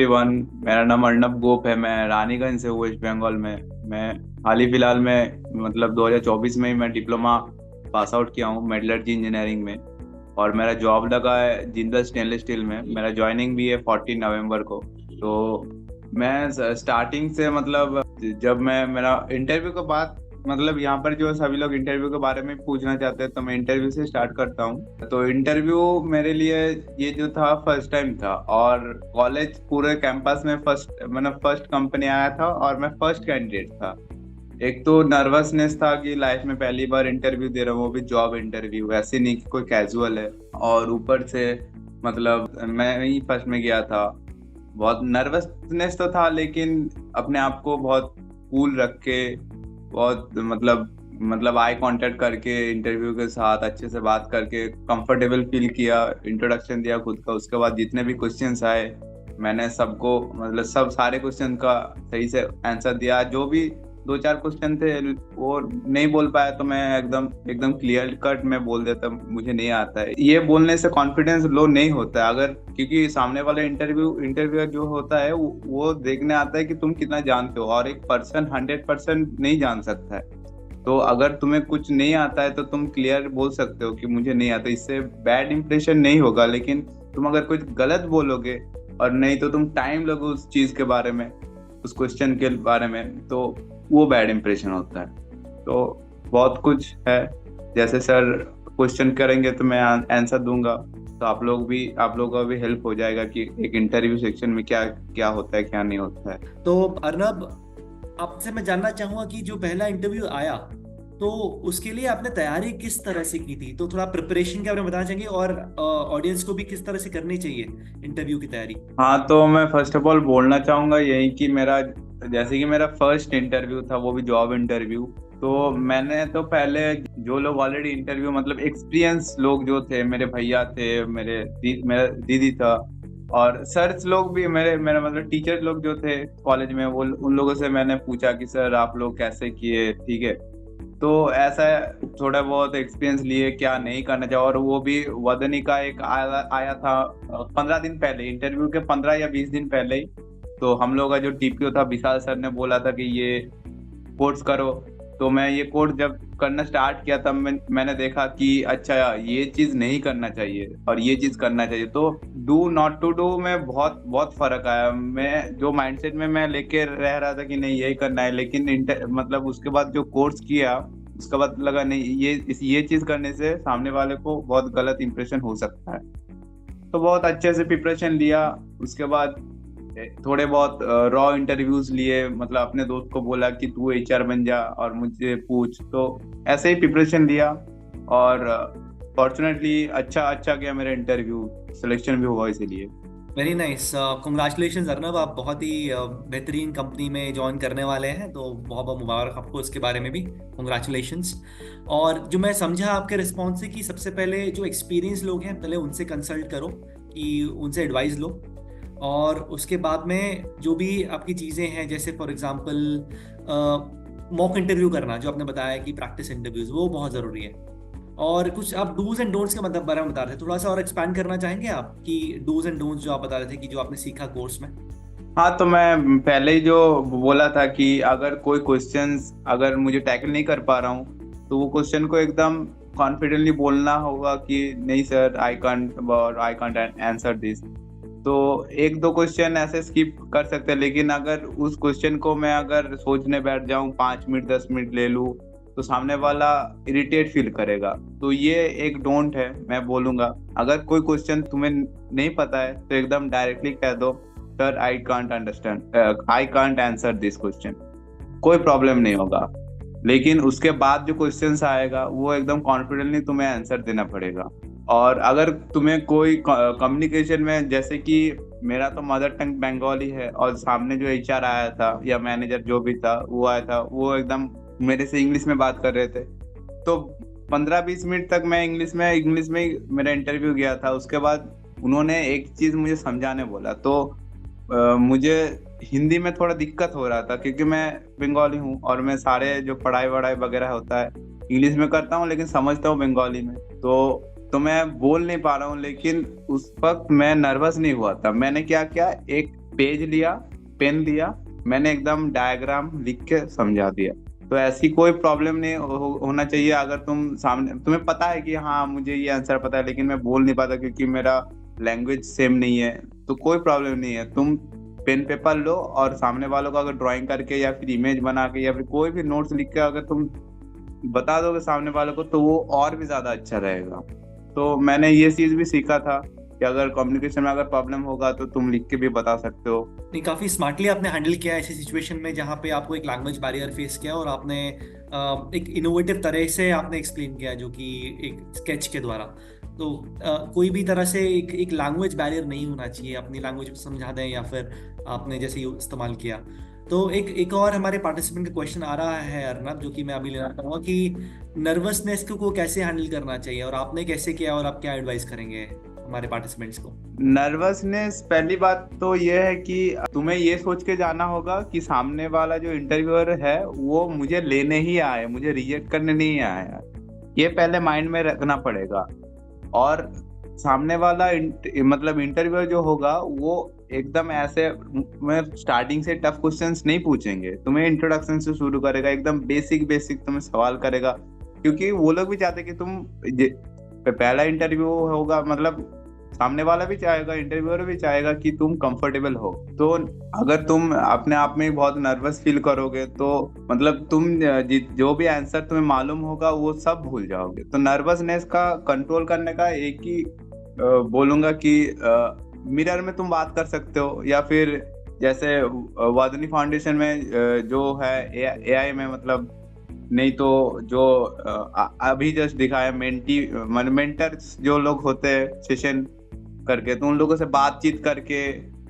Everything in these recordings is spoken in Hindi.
एवरीवन। मेरा नाम अर्नब गोप है। मैं रानीगंज से हूँ, वेस्ट बंगाल में। मैं हाल ही फिलहाल में मतलब 2024 में ही मैं डिप्लोमा पास आउट किया हूँ मेटलर्जी इंजीनियरिंग में। और मेरा जॉब लगा है जिंदल स्टेनलेस स्टील में। मेरा ज्वाइनिंग भी है 14 नवंबर को। तो मैं स्टार्टिंग से मतलब जब मैं मेरा इंटरव्यू के बाद मतलब यहाँ पर जो सभी लोग इंटरव्यू के बारे में पूछना चाहते हैं तो मैं इंटरव्यू से स्टार्ट करता हूँ। तो इंटरव्यू मेरे लिए ये जो था फर्स्ट टाइम था, और कॉलेज पूरे कैंपस में फर्स्ट मतलब फर्स्ट कंपनी आया था और मैं फर्स्ट कैंडिडेट था। एक तो नर्वसनेस था कि लाइफ में पहली बार इंटरव्यू दे रहा हूँ, वो भी जॉब इंटरव्यू, ऐसे नहीं कि कोई कैजुअल है। और ऊपर से मतलब मैं ही फर्स्ट में गया था। बहुत नर्वसनेस तो था, लेकिन अपने आप को बहुत कूल रख के बहुत मतलब आई कांटेक्ट करके इंटरव्यू के साथ अच्छे से बात करके कंफर्टेबल फील किया। इंट्रोडक्शन दिया खुद का। उसके बाद जितने भी क्वेश्चंस आए मैंने सबको मतलब सब सारे क्वेश्चन का सही से आंसर दिया। जो भी दो चार क्वेश्चन थे वो नहीं बोल पाया तो मैं एकदम एकदम क्लियर कट में बोल देता मुझे नहीं आता है। ये बोलने से कॉन्फिडेंस लो नहीं होता है, अगर क्योंकि सामने वाला इंटरव्यू जो होता है वो देखने आता है कि तुम कितना जानते हो, और एक पर्सन 100% नहीं जान सकता है। तो अगर तुम्हें कुछ नहीं आता है तो तुम क्लियर बोल सकते हो कि मुझे नहीं आता। इससे बैड इंप्रेशन नहीं होगा, लेकिन तुम अगर कुछ गलत बोलोगे और नहीं तो तुम टाइम लगो उस चीज के बारे में, उस क्वेश्चन के बारे में, तो वो बैड इंप्रेशन होता है। तो बहुत कुछ है। जैसे सर क्वेश्चन करेंगे तो मैं आंसर दूंगा, तो आप लोगों का भी हेल्प हो जाएगा कि एक इंटरव्यू सेक्शन में क्या क्या होता है क्या नहीं होता है। तो अर्नब, आपसे मैं जानना चाहूंगा कि जो पहला इंटरव्यू आया तो उसके लिए आपने तैयारी किस तरह से की थी। तो थोड़ा प्रिपरेशन के बारे में बताना चाहेंगे और ऑडियंस को भी किस तरह से करनी चाहिए इंटरव्यू की तैयारी। हाँ, तो मैं फर्स्ट ऑफ ऑल बोलना चाहूंगा यही कि मेरा जैसे कि मेरा फर्स्ट इंटरव्यू था, वो भी जॉब इंटरव्यू। तो मैंने तो पहले जो लोग ऑलरेडी इंटरव्यू मतलब एक्सपीरियंस लोग जो थे, मेरे भैया थे, मेरा दीदी था, और सर्स लोग भी मेरे मेरे मतलब टीचर लोग जो थे कॉलेज में, वो उन लोगों से मैंने पूछा कि सर आप लोग कैसे किए, ठीक है। तो ऐसा थोड़ा बहुत एक्सपीरियंस लिए क्या नहीं करना चाहिए। और वो भी वदनी का एक आया था 15 दिन पहले, इंटरव्यू के 15 या 20 दिन पहले ही। तो हम लोग का जो टीपीओ था विशाल सर ने बोला था कि ये कोर्स करो। तो मैं ये कोर्स जब करना स्टार्ट किया तब मैंने देखा कि अच्छा ये चीज नहीं करना चाहिए और ये चीज करना चाहिए। तो डू नॉट टू डू में बहुत बहुत फर्क आया। मैं जो माइंडसेट में मैं लेके रह रहा था कि नहीं यही करना है, लेकिन मतलब उसके बाद जो कोर्स किया उसके बाद लगा नहीं, ये चीज करने से सामने वाले को बहुत गलत इंप्रेशन हो सकता है। तो बहुत अच्छे से प्रिपरेशन लिया। उसके बाद थोड़े बहुत रॉ इंटरव्यूज लिए, मतलब अपने दोस्त को बोला कि तू एचआर बन जा और मुझे पूछ। तो ऐसे ही प्रिपरेशन लिया, और फॉर्चुनेटली अच्छा अच्छा गया मेरा इंटरव्यू, सिलेक्शन भी हुआ इसीलिए। वेरी नाइस, कॉन्ग्रेचुलेशन अर्नब, आप बहुत ही बेहतरीन कंपनी में ज्वाइन करने वाले हैं, तो बहुत बहुत मुबारक आपको इसके बारे में भी कॉन्ग्रेचुलेशंस। और जो मैं समझा आपके रिस्पॉन्स से कि सबसे पहले जो एक्सपीरियंस लोग हैं पहले उनसे कंसल्ट करो, कि उनसे एडवाइस लो। और उसके बाद में जो भी आपकी चीज़ें हैं, जैसे फॉर एग्जांपल मॉक इंटरव्यू करना, जो आपने बताया कि प्रैक्टिस इंटरव्यूज, वो बहुत ज़रूरी है। और कुछ आप डूज एंड डोंट्स के मतलब बारे में बता रहे थे, थोड़ा सा और एक्सपैंड करना चाहेंगे आप कि डूज एंड डोंट्स जो आप बता रहे थे कि जो आपने सीखा कोर्स में। हाँ, तो मैं पहले ही जो बोला था कि अगर कोई क्वेश्चंस अगर मुझे टैकल नहीं कर पा रहा हूँ तो वो क्वेश्चन को एकदम कॉन्फिडेंटली बोलना होगा कि नहीं sir I can't answer this. तो एक दो क्वेश्चन ऐसे स्किप कर सकते हैं, लेकिन अगर उस क्वेश्चन को मैं अगर सोचने बैठ जाऊं 5 मिनट 10 मिनट ले लूं तो सामने वाला इरिटेट फील करेगा। तो ये एक डोंट है, मैं बोलूंगा। अगर कोई क्वेश्चन तुम्हें नहीं पता है तो एकदम डायरेक्टली कह दो sir I can't answer this question, कोई प्रॉब्लम नहीं होगा। लेकिन उसके बाद जो क्वेश्चंस आएगा वो एकदम कॉन्फिडेंटली तुम्हें आंसर देना पड़ेगा। और अगर तुम्हें कोई कम्युनिकेशन में, जैसे कि मेरा तो मदर टंग बंगाली है और सामने जो एचआर आया था या मैनेजर जो भी था वो आया था, वो एकदम मेरे से इंग्लिश में बात कर रहे थे। तो 15-20 मिनट तक मैं इंग्लिश में ही मेरा इंटरव्यू गया था। उसके बाद उन्होंने एक चीज मुझे समझाने बोला, तो मुझे हिंदी में थोड़ा दिक्कत हो रहा था क्योंकि मैं बंगाली हूँ और मैं सारे जो पढ़ाई वढ़ाई वगैरह होता है इंग्लिश में करता हूँ, लेकिन समझता हूँ बंगाली में। मैं बोल नहीं पा रहा हूँ। लेकिन उस वक्त मैं नर्वस नहीं हुआ था। मैंने क्या किया, एक पेज लिया, पेन लिया, मैंने एकदम डायग्राम लिख के समझा दिया। तो ऐसी कोई प्रॉब्लम नहीं होना चाहिए। अगर तुम सामने, तुम्हें पता है कि हाँ मुझे ये आंसर पता है लेकिन मैं बोल नहीं पाता क्योंकि मेरा लैंग्वेज सेम नहीं है, तो कोई प्रॉब्लम नहीं है। तुम पेन पेपर लो और सामने वालों को अगर ड्राइंग करके या फिर इमेज बना के या फिर कोई भी नोट्स लिख के अगर तुम बता दोगे सामने वालों को, तो वो और भी ज्यादा अच्छा रहेगा। तो मैंने ये चीज भी सीखा था कि अगर कम्युनिकेशन में अगर प्रॉब्लम होगा तो तुम लिख के भी बता सकते हो। नहीं, काफी स्मार्टली आपने हैंडल किया ऐसी सिचुएशन में जहाँ पे आपको एक लैंग्वेज बैरियर फेस किया, और आपने एक इनोवेटिव तरह से आपने एक्सप्लेन किया, जो कि एक स्केच के द्वारा। तो कोई भी तरह से एक लैंग्वेज बैरियर नहीं होना चाहिए, अपनी लैंग्वेज को समझा दें या फिर आपने जैसे इस्तेमाल किया। तो एक और हमारे पार्टिसिपेंट का क्वेश्चन आ रहा है अर्नब, जो कि मैं अभी लेना चाहूंगा कि नर्वसनेस को कैसे हैंडल करना चाहिए, और आपने कैसे किया, और आप क्या एडवाइस करेंगे हमारे पार्टिसिपेंट्स को। नर्वसनेस, पहली बात तो ये है कि तुम्हें ये सोच के जाना होगा कि सामने वाला जो इंटरव्यूअर है वो मुझे लेने ही आया है, मुझे रिजेक्ट करने नहीं आया है। ये पहले माइंड में रखना पड़ेगा। और सामने वाला मतलब इंटरव्यूअर जो होगा वो एकदम ऐसे मैं स्टार्टिंग से टफ क्वेश्चंस नहीं पूछेंगे, तुम्हें इंट्रोडक्शन से शुरू करेगा, एकदम बेसिक बेसिक तुम्हें सवाल करेगा। क्योंकि वो लोग भी चाहते कि तुम पहला इंटरव्यू होगा, मतलब सामने वाला भी चाहेगा, इंटरव्यूअर भी चाहेगा कि तुम कंफर्टेबल हो। तो अगर तुम अपने आप में बहुत नर्वस फील करोगे तो मतलब तुम जो भी आंसर तुम्हें मालूम होगा वो सब भूल जाओगे। तो नर्वसनेस का कंट्रोल करने का एक ही बोलूंगा कि मिरर में तुम बात कर सकते हो, या फिर जैसे वादनी फाउंडेशन में जो है एआई में, मतलब नहीं तो जो अभी जस्ट दिखाया मेंटर जो लोग होते हैं सेशन करके, तो उन लोगों से बातचीत करके,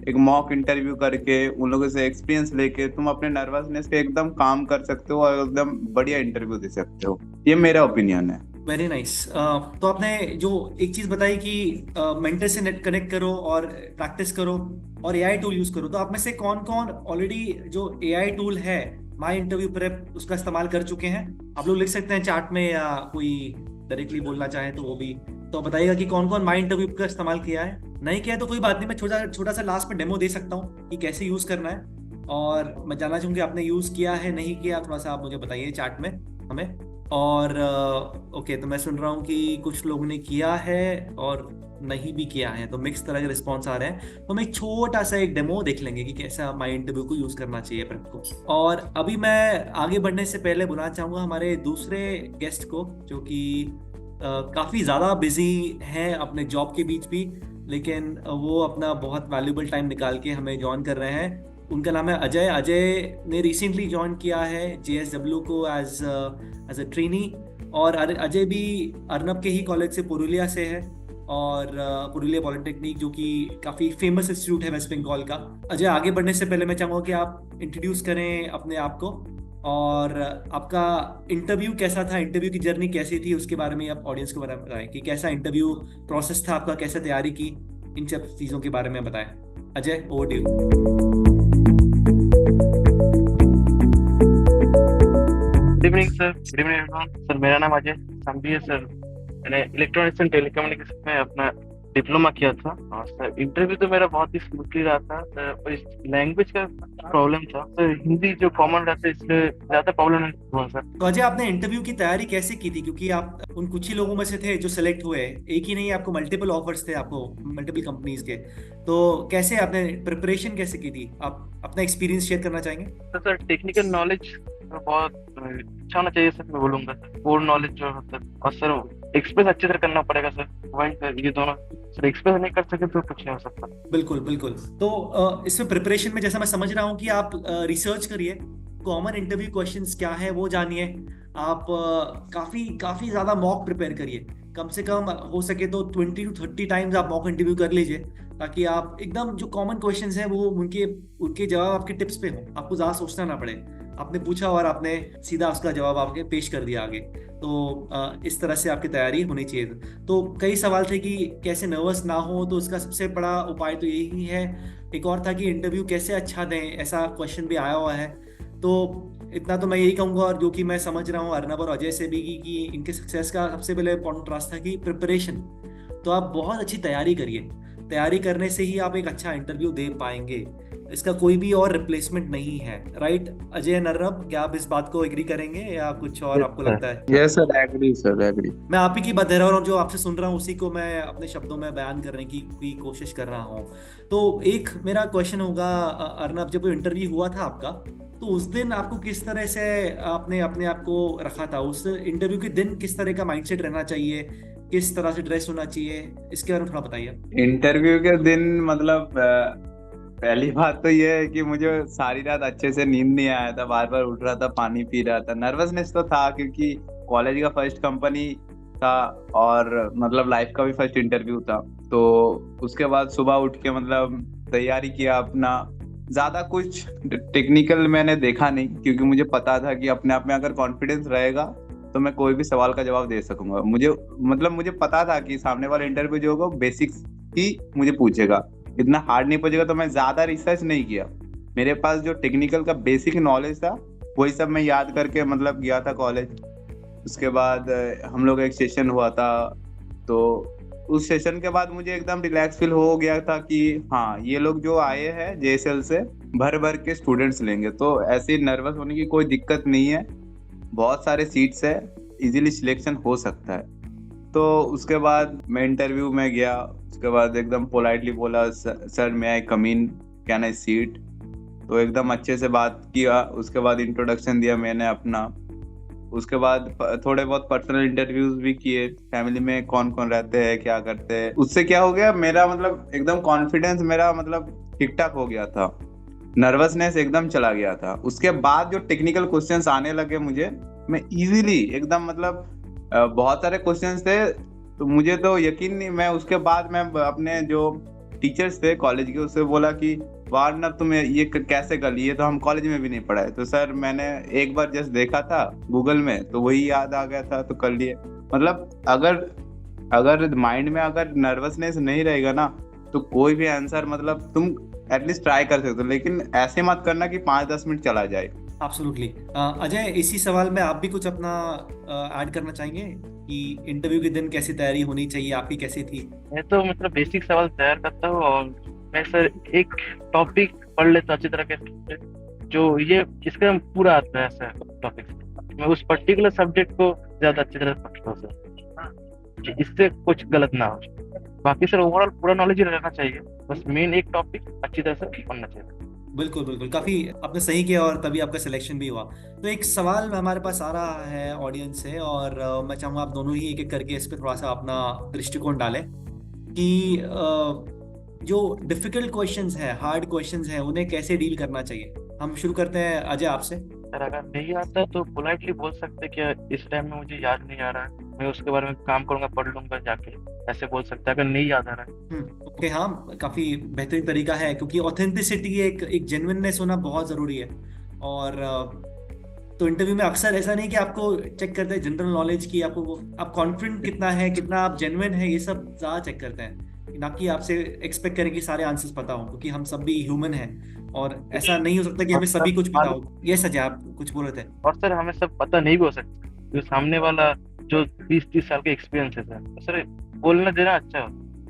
एक मॉक इंटरव्यू करके, उन लोगों से एक्सपीरियंस लेके तुम अपने नर्वसनेस पे एकदम काम कर सकते हो और एकदम बढ़िया इंटरव्यू दे सकते हो। ये मेरा ओपिनियन है। Very nice. तो आपने जो एक चीज बताई कि मेंटर से नेट कनेक्ट करो और प्रैक्टिस करो और एआई टूल यूज करो, तो आप में से कौन कौन ऑलरेडी जो एआई टूल है माई इंटरव्यू प्रेप उसका इस्तेमाल कर चुके हैं? आप लोग लिख सकते हैं चैट में, या कोई डायरेक्टली बोलना चाहे तो वो भी। तो बताइएगा कि कौन कौन माई इंटरव्यू का इस्तेमाल किया है। नहीं किया है तो कोई बात नहीं, मैं छोटा छोटा सा लास्ट में डेमो दे सकता हूँ कि कैसे यूज करना है। और मैं जानना चाहूंगी आपने यूज किया है नहीं किया, थोड़ा सा आप मुझे बताइए चैट में हमें। और ओके, तो मैं सुन रहा हूँ कि कुछ लोगों ने किया है और नहीं भी किया है, तो मिक्स तरह के रिस्पॉन्स आ रहे हैं। तो हम एक छोटा सा एक डेमो देख लेंगे कि कैसा माई इंटरव्यू को यूज करना चाहिए प्रेप को। और अभी मैं आगे बढ़ने से पहले बुलाना चाहूंगा हमारे दूसरे गेस्ट को, जो कि काफी ज्यादा बिजी हैं अपने जॉब के बीच भी, लेकिन वो अपना बहुत वैल्यूबल टाइम निकाल के हमें ज्वाइन कर रहे हैं। उनका नाम है अजय। अजय ने रिसेंटली ज्वाइन किया है जेएसडब्ल्यू को एज अ ट्रेनी। और अजय भी अर्नब के ही कॉलेज से, पुरुलिया से है, और पुरुलिया पॉलिटेक्निक, जो कि काफ़ी फेमस इंस्टीट्यूट है वेस्ट बंगाल का। अजय, आगे बढ़ने से पहले मैं चाहूँगा कि आप इंट्रोड्यूस करें अपने आप को, और आपका इंटरव्यू कैसा था, इंटरव्यू की जर्नी कैसी थी, उसके बारे में आप ऑडियंस को बताएं कि कैसा इंटरव्यू प्रोसेस था आपका, कैसे तैयारी की, इन सब चीज़ों के बारे में बताएं। Ajay, over to you. Good evening sir, good evening everyone. Sir मेरा नाम अजय संभी है सर। मैंने इलेक्ट्रॉनिक्स एंड टेलीकम्युनिकेशन में अपना डिप्लोमा किया था। और सर इंटरव्यू तो मेरा बहुत ही स्मूथली रहा था सर। और इस लैंग्वेज का प्रॉब्लम था सर, हिंदी जो कॉमन रहता है इसलिए ज़्यादा प्रॉब्लम नहीं हुआ सर। तो अजय, आपने इंटरव्यू की तैयारी कैसे की थी, क्योंकि आप उन कुछ ही लोगों में से थे जो सिलेक्ट हुए, एक ही नहीं, आपको मल्टीपल ऑफर्स थे, आपको मल्टीपल कंपनीज के। तो कैसे आपने प्रिपरेशन कैसे की थी, आप अपना एक्सपीरियंस शेयर करना चाहेंगे? तो सर टेक्निकल नॉलेज बहुत अच्छा होना चाहिए सर, मैं बोलूँगा सर। कोर नॉलेज जो होता है, और सर एक्सप्रेस अच्छे से करना पड़ेगा सर। वही सर, ये दोनों सर, एक्सप्रेस नहीं कर सके तो कुछ नहीं हो सकता। बिल्कुल बिल्कुल। तो इसमें प्रिपरेशन में जैसा मैं समझ रहा हूँ कि आप रिसर्च करिए, कॉमन इंटरव्यू क्वेश्चंस क्या है वो जानिए। आप काफी काफी ज्यादा मॉक प्रिपेयर करिए, कम से कम हो सके तो 20 to 30 टाइम्स आप मॉक इंटरव्यू कर लीजिए, ताकि आप एकदम जो कॉमन क्वेश्चंस हैं वो उनके उनके जवाब आपके टिप्स पे हो, आपको ज्यादा सोचना ना पड़े। आपने पूछा और आपने सीधा उसका जवाब आपके पेश कर दिया आगे। तो इस तरह से आपकी तैयारी होनी चाहिए। तो कई सवाल थे कि कैसे नर्वस ना हो, तो इसका सबसे बड़ा उपाय तो यही है। एक और था कि इंटरव्यू कैसे अच्छा दें, ऐसा क्वेश्चन भी आया हुआ है। तो इतना तो मैं यही कहूँगा, और जो कि मैं समझ रहा हूँ अर्नब और अजय से भी, कि इनके सक्सेस का सबसे पहले इंपॉर्टेंट रास्ता कि प्रिपरेशन। तो आप बहुत अच्छी तैयारी करिए, तैयारी करने से ही आप एक अच्छा इंटरव्यू दे पाएंगे, इसका कोई भी और रिप्लेसमेंट नहीं है। राइट अजय नर्रब, क्या आप इस बात को एग्री करेंगे या कुछ और यस आपको सर। लगता है? Yes sir, agree sir, agree. मैं आप ही की बात रहा हूँ और जो आपसे सुन रहा हूँ उसी को मैं अपने शब्दों में बयान करने की भी कोशिश कर रहा हूँ। तो एक मेरा क्वेश्चन होगा अर्नब, जब इंटरव्यू हुआ था आपका, तो उस दिन आपको किस तरह से आपने अपने आप को रखा था? उस इंटरव्यू के दिन किस तरह का माइंडसेट रहना चाहिए, किस तरह से ड्रेस होना चाहिए, इसके बारे में थोड़ा बताइए। इंटरव्यू के दिन मतलब पहली बात तो ये है कि मुझे सारी रात अच्छे से नींद नहीं आया था, बार बार उठ रहा था, पानी पी रहा था। नर्वसनेस तो था क्योंकि कॉलेज का फर्स्ट कंपनी था और मतलब लाइफ का भी फर्स्ट इंटरव्यू था। तो उसके बाद सुबह उठ के मतलब तैयारी किया अपना। ज्यादा कुछ टेक्निकल मैंने देखा नहीं क्योंकि मुझे पता था कि अपने आप में अगर कॉन्फिडेंस रहेगा तो मैं कोई भी सवाल का जवाब दे सकूंगा। मुझे पता था कि सामने वाला इंटरव्यू जो होगा बेसिक्स ही मुझे पूछेगा, इतना हार्ड नहीं पूछेगा। तो मैं ज्यादा रिसर्च नहीं किया, मेरे पास जो टेक्निकल का बेसिक नॉलेज था वही सब मैं याद करके मतलब गया था कॉलेज। उसके बाद हम लोग एक सेशन हुआ था, तो उस सेशन के बाद मुझे एकदम रिलैक्स फील हो गया था कि हाँ, ये लोग जो आए हैं जेएसएल से भर भर के स्टूडेंट्स लेंगे, तो ऐसे नर्वस होने की कोई दिक्कत नहीं है। बहुत सारे सीट्स है, इजीली सिलेक्शन हो सकता है। तो उसके बाद मैं इंटरव्यू में गया, उसके बाद एकदम पोलाइटली बोला, सर मैं आई कम इन, कैन आई सीट? तो एकदम अच्छे से बात किया। उसके बाद इंट्रोडक्शन दिया मैंने अपना। उसके बाद थोड़े बहुत पर्सनल इंटरव्यूज भी किए, फैमिली में कौन कौन रहते हैं, क्या करते हैं। उससे क्या हो गया, मेरा मतलब एकदम कॉन्फिडेंस मेरा मतलब ठीक ठाक हो गया था, नर्वसनेस एकदम चला गया था। उसके बाद जो टेक्निकल क्वेश्चंस आने लगे मुझे, मैं इजीली एकदम मतलब बहुत सारे क्वेश्चंस थे तो मुझे तो यकीन नहीं। मैं उसके बाद मैं अपने जो टीचर्स थे कॉलेज के उससे बोला कि वार्नर तुम्हें ये कैसे कर लिए, तो हम कॉलेज में भी नहीं पढ़ाए। तो सर मैंने एक बार जस्ट देखा था गूगल में तो वही याद आ गया था तो कर लिए। मतलब अगर माइंड में अगर नर्वसनेस नहीं रहेगा ना तो कोई भी आंसर मतलब तुम एटलीस्ट ट्राई कर सकते हो, लेकिन ऐसे मत करना कि 5-10 मिनट चला जाए। एब्सोल्युटली। अजय, इसी सवाल में आप भी कुछ अपना ऐड करना चाहेंगे कि इंटरव्यू के दिन कैसी तैयारी होनी चाहिए, आपकी कैसी थी? मैं तो मतलब बेसिक सवाल तैयार करता हूँ और मैं सर एक टॉपिक पढ़ लेता अच्छी तरह के, जो ये इसका पूरा आता है सर टॉपिक। मैं उस पर्टिकुलर सब्जेक्ट को ज्यादा अच्छी तरह पढ़ता हूँ सर, कि इससे कुछ गलत ना हो। बाकी सर ओवरऑल पूरा नॉलेज ही रहना चाहिए, बस मेन एक टॉपिक अच्छी तरह से पढ़ना चाहिए। बिल्कुल बिल्कुल, काफी आपने सही किया और तभी आपका सिलेक्शन भी हुआ। तो एक सवाल हमारे पास आ रहा है ऑडियंस से और मैं चाहूंगा आप दोनों ही एक एक करके इस पे थोड़ा सा अपना दृष्टिकोण डालें कि जो डिफिकल्ट क्वेश्चंस हैं, हार्ड क्वेश्चंस हैं, उन्हें कैसे डील करना चाहिए। हम शुरू करते हैं अजय आपसे। सर अगर नहीं आता तो पोलाइटली बोल सकते कि इस टाइम में मुझे याद नहीं आ रहा है, मैं उसके बारे में काम करूंगा, पढ़ लूंगा जाके, ऐसे बोल सकते हैं अगर नहीं याद आ रहा है। ओके, हाँ, काफी बेहतरीन तरीका है क्योंकि ऑथेंटिसिटी, एक जेन्युइननेस होना बहुत जरूरी है। और तो इंटरव्यू में अक्सर ऐसा नहीं कि आपको चेक करते हैं जनरल नॉलेज की, आप कॉन्फिडेंट कितना है, कितना आप जेन्युइन है, ये सब ज्यादा चेक करते हैं, ना कि आपसे एक्सपेक्ट करें कि सारे आंसर्स पता हो, क्योंकि हम सब भी ह्यूमन हैं और ऐसा नहीं हो सकता कि हमें सभी कुछ पता हो। ये सच है, आप कुछ बोल रहे थे। और सर हमें सब पता नहीं भी हो सकता, जो सामने वाला जो 20-30 साल का एक्सपीरियंस है सर, तो सर बोलना देना अच्छा हो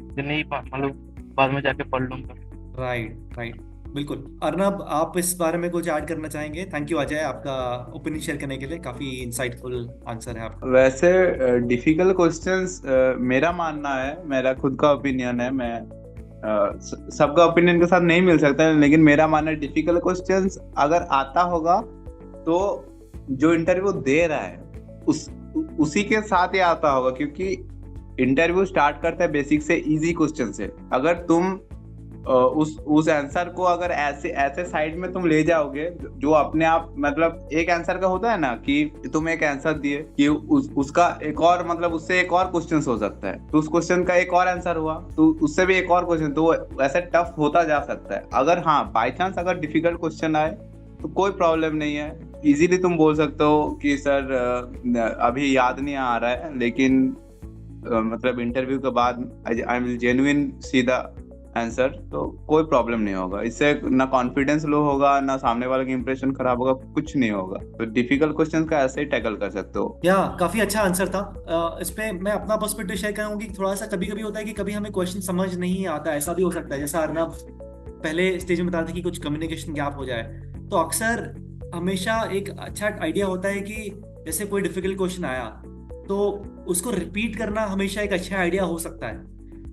कि नहीं मतलब बाद में जाके पढ़ लूंगा। राइट राइट, बिल्कुल। अर्नब, आप इस बारे में कुछ ऐड करना चाहेंगे? थैंक यू अजय, आपका ओपिनियन शेयर करने के लिए, काफी इंसाइटफुल आंसर है आपका। वैसे डिफिकल्ट क्वेश्चंस मेरा मानना है, मेरा खुद का ओपिनियन है, मैं सबका ओपिनियन के साथ नहीं मिल सकता है, लेकिन मेरा मानना है डिफिकल्ट क्वेश्चंस अगर आता होगा तो जो इंटरव्यू दे रहा है उसी के साथ ही आता होगा, क्योंकि इंटरव्यू स्टार्ट करता है बेसिक से, इजी क्वेश्चन से। अगर तुम उस आंसर को अगर ऐसे साइड में तुम ले जाओगे जो अपने आप मतलब एक आंसर का होता है ना कि तुम एक आंसर दिए कि उसका एक और मतलब उससे एक और क्वेश्चन हो सकता है, तो उस क्वेश्चन का एक और आंसर हुआ तो उससे भी एक और क्वेश्चन, तो ऐसे टफ होता जा सकता है। अगर हाँ बाई चांस अगर डिफिकल्ट क्वेश्चन आए तो कोई प्रॉब्लम नहीं है, इजीली तुम बोल सकते हो कि सर अभी याद नहीं आ रहा है, लेकिन मतलब इंटरव्यू के बाद I will genuine see the answer, तो कोई प्रॉब्लम नहीं होगा। इससे ना कॉन्फिडेंस लो होगा, ना सामने वाले की इंप्रेशन खराब होगा, कुछ नहीं होगा। तो डिफिकल्ट क्वेश्चन का ऐसे ही टैकल कर सकते हो। या काफी अच्छा आंसर था। इस पे मैं अपना पर्सपेक्टिव शेयर करूंगी। थोड़ा सा कभी कभी होता है कि कभी हमें क्वेश्चन समझ नहीं आता, ऐसा भी हो सकता है। जैसा अर्नब पहले स्टेज में बता रहा था कि कुछ कम्युनिकेशन गैप हो जाए, तो अक्सर हमेशा एक अच्छा आइडिया होता है कि जैसे कोई डिफिकल्ट क्वेश्चन आया तो उसको रिपीट करना हमेशा एक अच्छा आइडिया हो सकता है,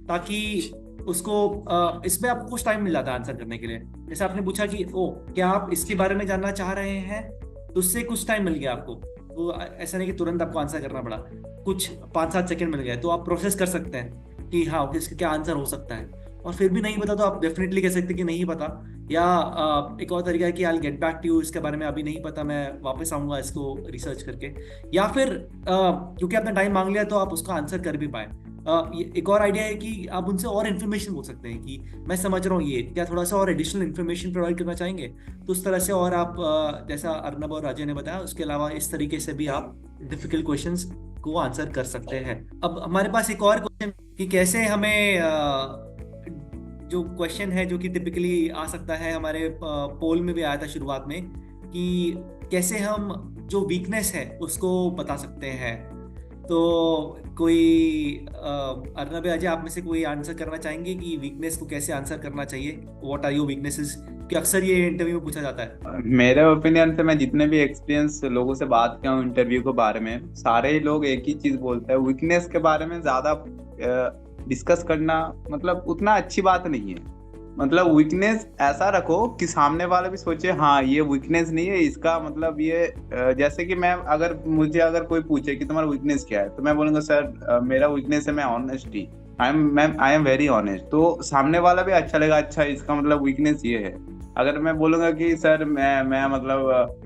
ताकि उसको इसमें आपको कुछ टाइम मिल जाता है आंसर करने के लिए। जैसे आपने पूछा कि ओ क्या आप इसके बारे में जानना चाह रहे हैं, तो उससे कुछ टाइम मिल गया आपको। तो ऐसा नहीं कि तुरंत आपको आंसर करना पड़ा, कुछ 5-7 सेकंड मिल गए तो आप प्रोसेस कर सकते हैं कि हाँ इसका क्या आंसर हो सकता है। और फिर भी नहीं पता तो आप डेफिनेटली कह सकते हैं कि नहीं पता। या एक और तरीका है कि I get back to you, इसके बारे में अभी नहीं पता, मैं वापस आऊंगा इसको रिसर्च करके। या फिर क्योंकि आपने टाइम मांग लिया तो आप उसका आंसर कर भी पाए। एक और आइडिया है कि आप उनसे और इन्फॉर्मेशन पूछ सकते हैं कि मैं समझ रहा हूँ ये, क्या थोड़ा सा और एडिशनल इन्फॉर्मेशन प्रोवाइड करना चाहेंगे। तो उस तरह से और आप जैसा अर्नब और राजे ने बताया, उसके अलावा इस तरीके से भी आप डिफिकल्ट क्वेश्चंस को आंसर कर सकते हैं। अब हमारे पास एक और क्वेश्चन कि कैसे हमें जो क्वेश्चन है जो कि टिपिकली आ सकता है, हमारे पोल में भी आया था शुरुआत में, कि कैसे हम जो वीकनेस है उसको बता सकते हैं। तो कोई अर्नब अजय आप में से कोई आंसर करना चाहेंगे कि वीकनेस को कैसे आंसर करना चाहिए, व्हाट आर योर वीकनेसेस, कि अक्सर ये इंटरव्यू में पूछा जाता है। मेरे ओपिनियन से, मैं जितने भी एक्सपीरियंस लोगों से बात किया हूँ इंटरव्यू के बारे में, सारे ही लोग एक ही चीज बोलते हैं, वीकनेस के बारे में ज्यादा डिस्कस करना मतलब उतना अच्छी बात नहीं है। मतलब वीकनेस ऐसा रखो कि सामने वाला भी सोचे हाँ ये वीकनेस नहीं है, इसका मतलब ये जैसे कि मैं अगर कोई पूछे कि तुम्हारा वीकनेस क्या है, तो मैं बोलूंगा सर मेरा वीकनेस है मैं honesty, I am very honest. तो सामने वाला भी अच्छा लगेगा, अच्छा इसका मतलब वीकनेस ये है। अगर मैं बोलूंगा कि सर मैं मतलब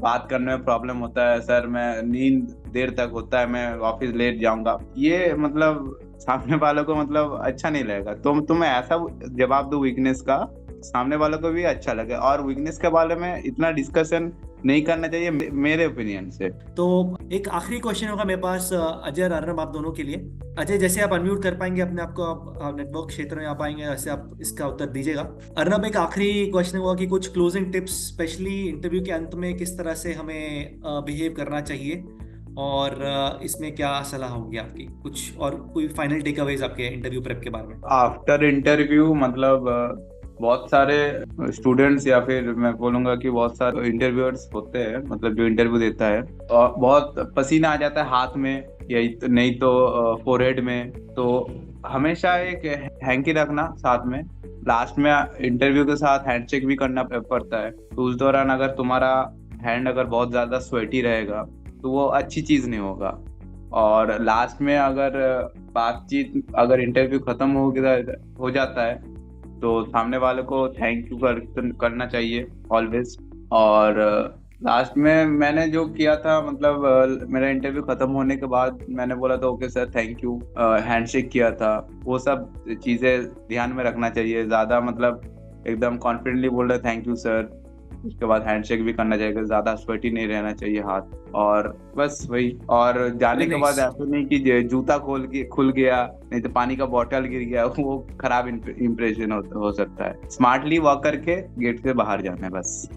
बात करने में प्रॉब्लम होता है सर, मैं नींद देर तक होता है, मैं ऑफिस लेट जाऊंगा, ये मतलब सामने वालों को मतलब अच्छा नहीं लगेगा। तो तुम ऐसा जवाब दो वीकनेस का, सामने वालों को भी अच्छा लगे। और वीकनेस के बारे में इतना डिस्कशन नहीं करना चाहिए मेरे ओपिनियन से। तो एक आखिरी क्वेश्चन होगा मेरे पास अजय और अर्नब आप दोनों के लिए। अजय जैसे आप अनम्यूट कर पाएंगे अपने आप को, आप नेटवर्क क्षेत्र में आ पाएंगे, वैसे आप इसका उत्तर दीजिएगा। अर्नब एक आखिरी क्वेश्चन होगा कि कुछ क्लोजिंग टिप्स, स्पेशली इंटरव्यू के अंत में किस तरह से हमें बिहेव करना चाहिए, और इसमें क्या सलाह होगी आपकी, कुछ और कोई फाइनल टेक अवेज आपके इंटरव्यू प्रेप के बारे में। आफ्टर इंटरव्यू मतलब बहुत सारे स्टूडेंट्स या फिर मैं बोलूंगा कि बहुत सारे इंटरव्यूअर्स होते हैं, मतलब जो इंटरव्यू देता है, और बहुत पसीना आ जाता है हाथ में या नहीं तो फोरहेड में, तो हमेशा एक हैंकी रखना साथ में। लास्ट में इंटरव्यू के साथ हैंडशेक भी करना पड़ता है, तो उस दौरान अगर तुम्हारा हैंड अगर बहुत ज्यादा स्वेटी रहेगा तो वो अच्छी चीज नहीं होगा। और लास्ट में अगर बातचीत, अगर इंटरव्यू खत्म हो जाता है तो सामने वाले को थैंक यू करना चाहिए ऑलवेज। और लास्ट में मैंने जो किया था, मतलब मेरा इंटरव्यू खत्म होने के बाद मैंने बोला था okay sir thank you, handshake किया था, वो सब चीजें ध्यान में रखना चाहिए। ज्यादा मतलब एकदम कॉन्फिडेंटली बोल रहे थैंक यू सर, उसके बाद हैंडशेक भी करना चाहिए, ज्यादा स्वेटी नहीं रहना चाहिए हाथ, और बस वही। और जाने के बाद ऐसा नहीं कि जूता खुल गया, नहीं तो पानी का बोतल गिर गया, वो खराब इंप्रेशन हो सकता है। स्मार्टली वॉक करके गेट से बाहर जाना है बस।